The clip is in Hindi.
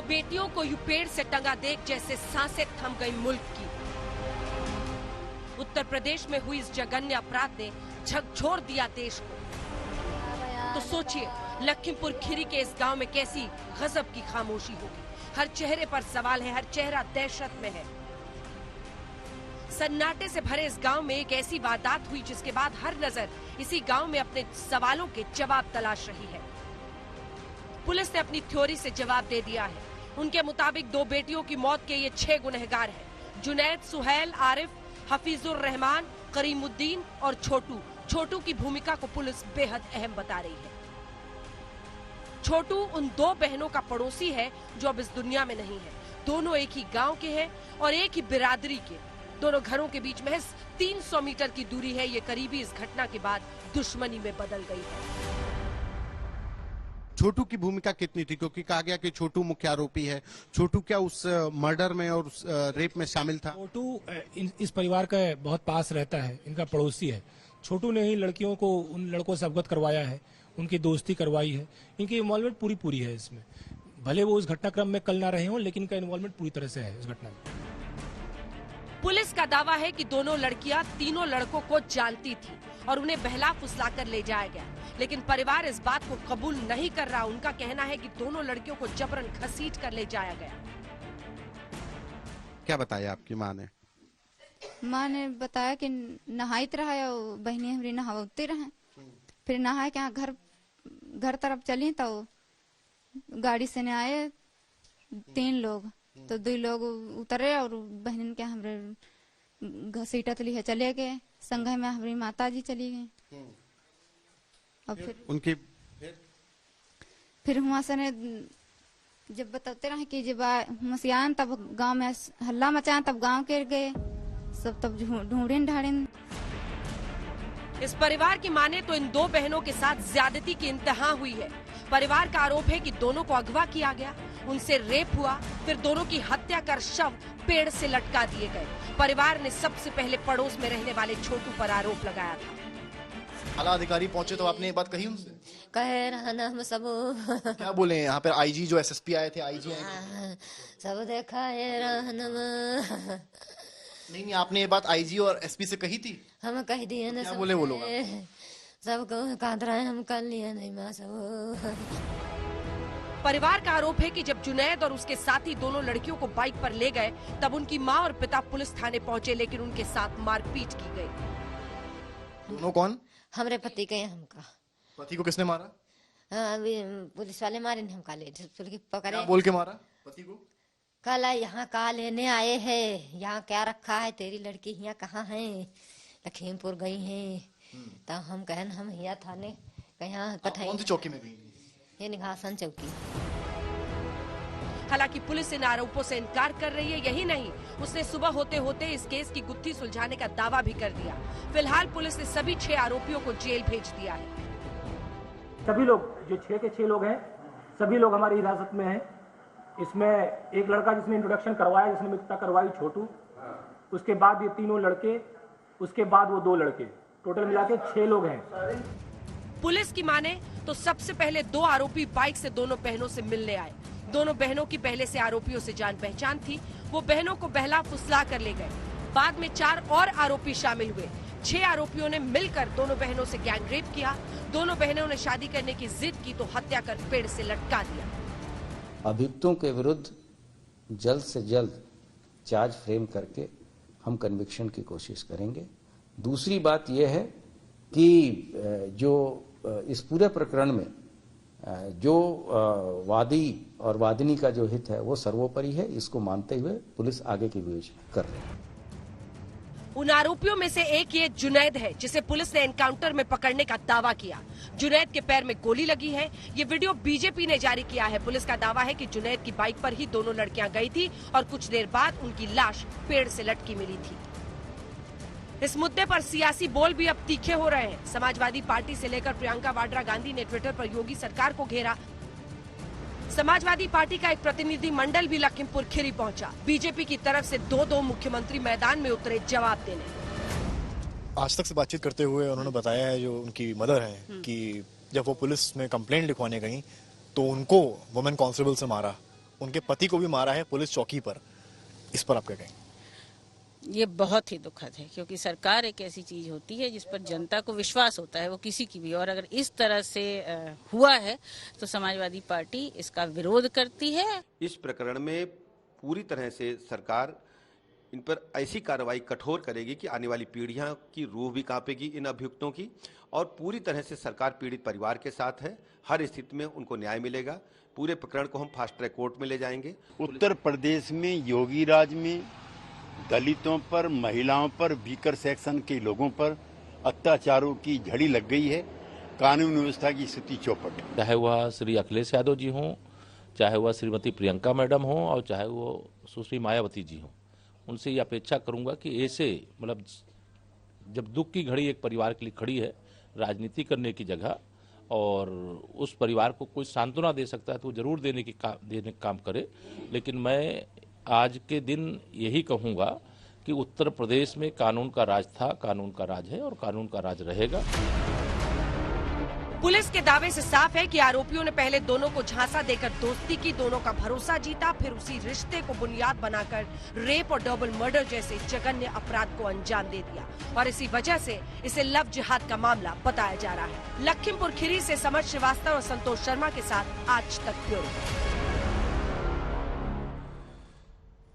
बेटियों को यूं पेड़ से टंगा देख जैसे सांसें थम गई मुल्क की। उत्तर प्रदेश में हुई इस जघन्य अपराध ने झकझोर दिया देश को। तो सोचिए लखीमपुर खीरी के इस गांव में कैसी गजब की खामोशी होगी। हर चेहरे पर सवाल है, हर चेहरा दहशत में है। सन्नाटे से भरे इस गांव में एक ऐसी वारदात हुई जिसके बाद हर नजर इसी गांव में अपने सवालों के जवाब तलाश रही है। पुलिस ने अपनी थ्योरी से जवाब दे दिया है। उनके मुताबिक 2 बेटियों की मौत के ये 6 गुनहगार हैं। जुनैद, सुहैल, आरिफ, हफीजुर रहमान, करीमुद्दीन और छोटू की भूमिका को पुलिस बेहद अहम बता रही है। छोटू उन 2 बहनों का पड़ोसी है जो अब इस दुनिया में नहीं है। दोनों एक ही गांव के हैं और एक ही बिरादरी के। दोनों घरों के बीच महज 300 मीटर की दूरी है। ये करीबी इस घटना के बाद दुश्मनी में बदल गई है। छोटू की भूमिका कितनी थी, क्योंकि कहा गया कि छोटू मुख्य आरोपी है। छोटू क्या उस मर्डर में और उस रेप में शामिल था? छोटू इस परिवार का बहुत पास रहता है, इनका पड़ोसी है। छोटू ने ही लड़कियों को उन लड़कों से अवगत करवाया है, उनकी दोस्ती करवाई है। इनकी इन्वॉल्वमेंट पूरी है इसमें। भले वो उस घटनाक्रम में कल ना रहे हों, लेकिन इनका इन्वॉल्वमेंट पूरी तरह से है इस घटना में। पुलिस का दावा है कि दोनों लड़कियां तीनों लड़कों को जानती थी और उन्हें बहला फुसलाकर ले जाया गया, लेकिन परिवार इस बात को कबूल नहीं कर रहा। उनका कहना है कि दोनों लड़कियों को जबरन घसीट कर ले जाया गया। क्या बताया आपकी माँ ने? माँ ने बताया कि नहाइत रहा है, बहनी हमारी नहावती रहे। फिर नहाए के यहाँ घर तरफ चली तो गाड़ी से न आए 3 लोग, तो 2 लोग उतरे और बहन के हमरे घसीटत लिए चले गए। संघे में हमारी माता जी चली गई। और फिर वहां से ने जब बताते रहे कि जब मसियान तब गांव में हल्ला मचाया, तब गांव के गए सब, तब ढूंढिन ढाड़िन। इस परिवार की माने तो इन 2 बहनों के साथ ज्यादती की इंतहा हुई है। परिवार का आरोप है कि दोनों को अगवा किया गया, उनसे रेप हुआ, फिर दोनों की हत्या कर शव पेड़ से लटका दिए गए। परिवार ने सबसे पहले पड़ोस में रहने वाले छोटू पर आरोप लगाया था। आला अधिकारी पहुंचे तो आपने ये बात कही उनसे? कहे रहना हम सब क्या बोले? यहाँ पर आईजी जो एसएसपी आए थे, आईजी आए सब देखा है रहना। नहीं, आपने ये बात आईजी और एसपी से कही थी? हम कह दिए ना। क्या बोले वो लोग? सब कांद रहे, हम कर लिए नहीं माँ सब। परिवार का आरोप है कि जब जुनैद और उसके साथी दोनों लड़कियों को बाइक पर ले गए, तब उनकी माँ और पिता पुलिस थाने पहुँचे, लेकिन उनके साथ मारपीट की गई। दोनों कौन? हमरे पति के हमका। पति को किसने मारा? अभी पुलिस वाले मारे नहीं, हमका ले पकड़े। क्या बोल के मारा पति को? कल यहाँ का लेने आए हैं, यहाँ क्या रखा है, तेरी लड़की यहाँ कहाँ है? लखीमपुर गई है। तो हम कहन हम यहाँ थाने कहाँ कौन सी चौकी में गई? ये निघासन चौकी। हालांकि पुलिस इन आरोपों से इनकार कर रही है। यही नहीं, उसने सुबह होते होते इस केस की गुत्थी सुलझाने का दावा भी कर दिया। फिलहाल पुलिस ने सभी 6 आरोपियों को जेल भेज दिया है। सभी लोग जो 6 के 6 लोग हैं, सभी लोग हमारी हिरासत में हैं। इसमें एक लड़का जिसने इंट्रोडक्शन करवाया, जिसने मित्रता करवाई, छोटू। उसके बाद ये 3 लड़के, उसके बाद वो 2 लड़के, टोटल मिला के 6 लोग हैं। पुलिस की माने तो सबसे पहले 2 आरोपी बाइक से दोनों बहनों से मिलने आए। दोनों बहनों की पहले से आरोपियों से जान पहचान थी। वो बहनों को बहला फुसला कर ले गए। बाद में 4 और आरोपी शामिल हुए। 6 आरोपियों ने मिलकर दोनों बहनों से गैंग रेप किया। दोनों बहनों ने शादी करने की जिद की तो हत्या कर पेड़ से लटका दिया। अभियुक्तों के विरुद्ध जल्द से जल्द चार्ज फ्रेम करके हम कन्विक्शन की कोशिश करेंगे। दूसरी बात यह है कि जो इस पूरे प्रकरण में जो वादी और वादिनी का जो हित है वो सर्वोपरि है, इसको मानते हुए पुलिस आगे की विवेचना कर रही है। उन आरोपियों में से एक ये जुनैद है, जिसे पुलिस ने एनकाउंटर में पकड़ने का दावा किया। जुनैद के पैर में गोली लगी है। ये वीडियो बीजेपी ने जारी किया है। पुलिस का दावा है कि जुनैद की बाइक पर ही दोनों लड़कियां गई थी और कुछ देर बाद उनकी लाश पेड़ से लटकी मिली थी। इस मुद्दे पर सियासी बोल भी अब तीखे हो रहे हैं। समाजवादी पार्टी से लेकर प्रियंका वाड्रा गांधी ने ट्विटर पर योगी सरकार को घेरा। समाजवादी पार्टी का एक प्रतिनिधि मंडल भी लखीमपुर खीरी पहुंचा। बीजेपी की तरफ से 2 मुख्यमंत्री मैदान में उतरे जवाब देने। आज तक से बातचीत करते हुए उन्होंने बताया है, जो उनकी मदर है, कि जब वो पुलिस में कंप्लेंट लिखवाने गई तो उनको वुमेन कांस्टेबल से मारा, उनके पति को भी मारा है पुलिस चौकी पर, इस पर आप क्या कहेंगे? ये बहुत ही दुखद है, क्योंकि सरकार एक ऐसी चीज होती है जिस पर जनता को विश्वास होता है, वो किसी की भी, और अगर इस तरह से हुआ है तो समाजवादी पार्टी इसका विरोध करती है। इस प्रकरण में पूरी तरह से सरकार इन पर ऐसी कार्रवाई कठोर करेगी कि आने वाली पीढ़ियां की रूह भी कांपेगी इन अभियुक्तों की, और पूरी तरह से सरकार पीड़ित परिवार के साथ है। हर स्थिति में उनको न्याय मिलेगा। पूरे प्रकरण को हम फास्ट ट्रैक कोर्ट में ले जाएंगे। उत्तर प्रदेश में योगी राज में दलितों पर, महिलाओं पर, वीकर सेक्शन के लोगों पर अत्याचारों की झड़ी लग गई है। कानून व्यवस्था की स्थिति चौपट है। चाहे वह श्री अखिलेश यादव जी हों, चाहे वह श्रीमती प्रियंका मैडम हों, और चाहे वो सुश्री मायावती जी हों, उनसे ये अपेक्षा करूंगा कि ऐसे मतलब जब दुख की घड़ी एक परिवार के लिए खड़ी है, राजनीति करने की जगह, और उस परिवार को कोई सांत्वना दे सकता है तो वो जरूर देने का काम करे। लेकिन मैं आज के दिन यही कहूंगा कि उत्तर प्रदेश में कानून का राज था, कानून का राज है और कानून का राज रहेगा। पुलिस के दावे से साफ है कि आरोपियों ने पहले दोनों को झांसा देकर दोस्ती की, दोनों का भरोसा जीता, फिर उसी रिश्ते को बुनियाद बनाकर रेप और डबल मर्डर जैसे जघन्य अपराध को अंजाम दे दिया, और इसी वजह से इसे लव जिहाद का मामला बताया जा रहा है। लखीमपुर खीरी से समर श्रीवास्तव और संतोष शर्मा के साथ आज तक ब्यूरो।